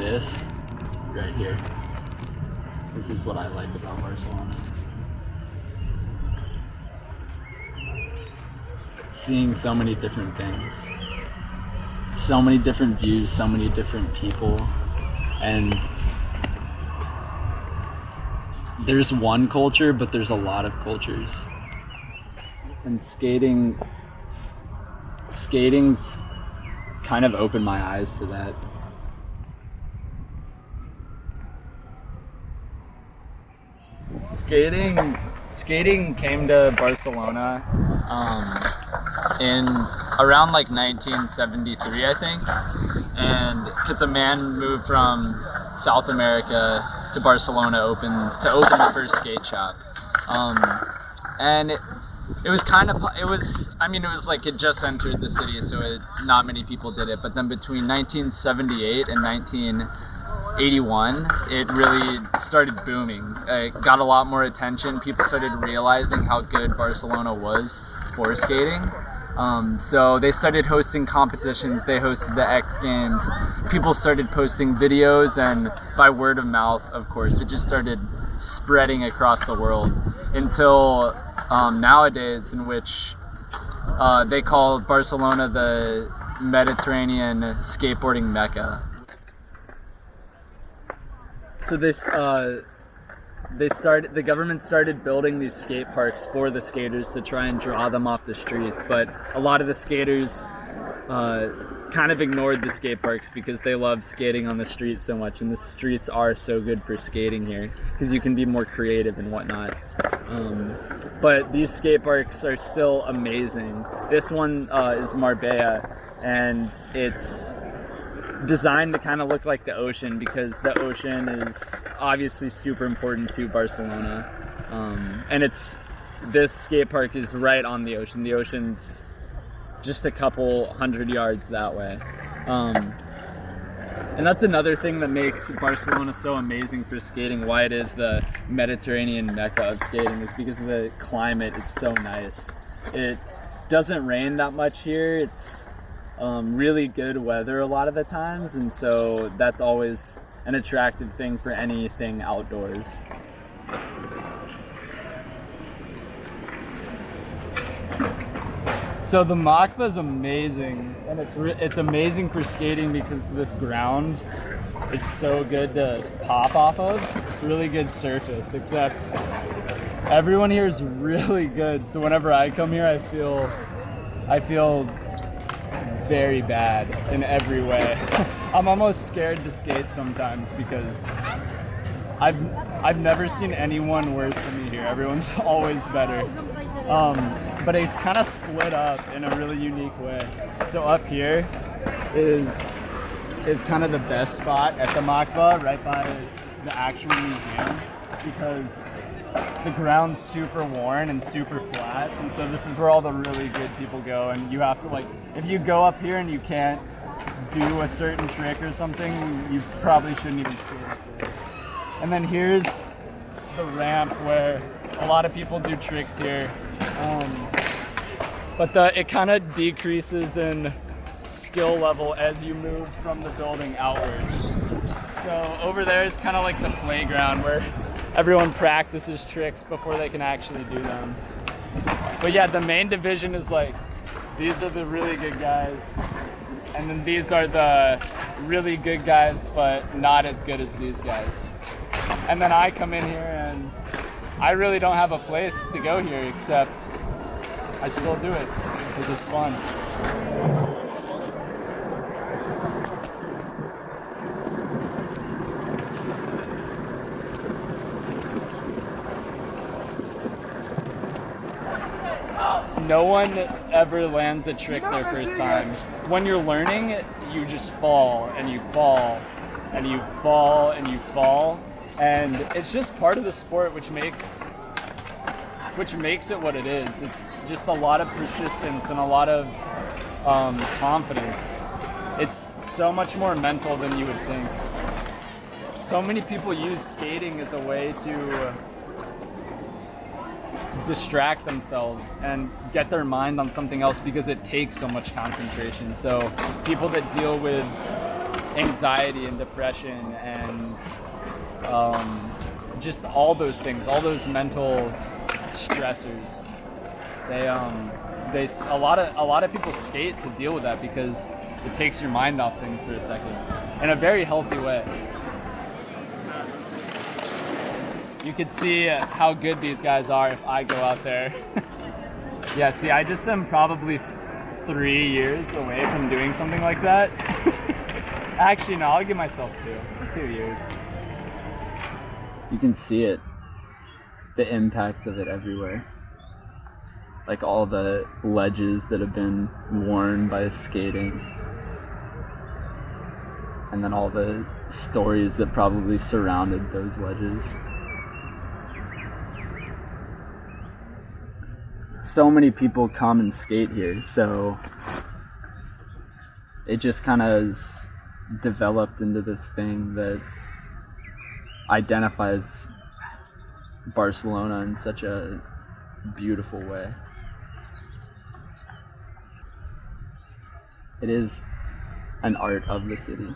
this right here. This is what I like about Barcelona. Seeing so many different things, so many different views, so many different people, and there's one culture, but there's a lot of cultures. And skating's kind of opened my eyes to that. Skating came to Barcelona in around like 1973, I think, and because a man moved from South America to Barcelona to open the first skate shop, and it was like it just entered the city, so not many people did it. But then between 1978 and 1981, it really started booming. It got a lot more attention. People started realizing how good Barcelona was for skating. So they started hosting competitions. They hosted the X Games. People started posting videos, and by word of mouth, of course, it just started spreading across the world until nowadays, in which they call Barcelona the Mediterranean skateboarding Mecca. So the government started building these skate parks for the skaters to try and draw them off the streets, but a lot of the skaters kind of ignored the skate parks because they love skating on the streets so much, and the streets are so good for skating here because you can be more creative and whatnot. But these skate parks are still amazing. This one is Marbella, and it's designed to kind of look like the ocean because the ocean is obviously super important to Barcelona, and this skate park is right on the ocean. The ocean's just a couple 100 yards that way, and that's another thing that makes Barcelona so amazing for skating, why it is the Mediterranean Mecca of skating, is because the climate is so nice. It doesn't rain that much here. It's really good weather a lot of the times, and so that's always an attractive thing for anything outdoors. So the Makba is amazing, and it's amazing for skating because this ground is so good to pop off of. It's really good surface, except everyone here is really good. So whenever I come here, I feel very bad in every way. I'm almost scared to skate sometimes because I've never seen anyone worse than me here. Everyone's always better. But it's kind of split up in a really unique way. So up here is kind of the best spot at the Makba, right by the actual museum, because the ground's super worn and super flat, and so this is where all the really good people go. And you have to, like, if you go up here and you can't do a certain trick or something, you probably shouldn't even skate up there. And then here's the ramp where a lot of people do tricks here, but it kind of decreases in skill level as you move from the building outwards. So over there is kind of like the playground where everyone practices tricks before they can actually do them. But yeah, the main division is like, these are the really good guys, and then these are the really good guys but not as good as these guys. And then I come in here and I really don't have a place to go here, except I still do it because it's fun. No one ever lands a trick their first time. When you're learning, you just fall and you fall and you fall and you fall, and it's just part of the sport, which makes it what it is. It's just a lot of persistence and a lot of confidence. It's so much more mental than you would think. So many people use skating as a way to distract themselves and get their mind on something else because it takes so much concentration. So people that deal with anxiety and depression and just all those things, all those mental stressors. A lot of people skate to deal with that because it takes your mind off things for a second in a very healthy way. You could see how good these guys are if I go out there. Yeah, see, I just am probably 3 years away from doing something like that. Actually, no, I'll give myself 2 years. You can see it, the impacts of it everywhere. Like all the ledges that have been worn by skating. And then all the stories that probably surrounded those ledges. So many people come and skate here, so it just kind of has developed into this thing that identifies Barcelona in such a beautiful way. It is an art of the city.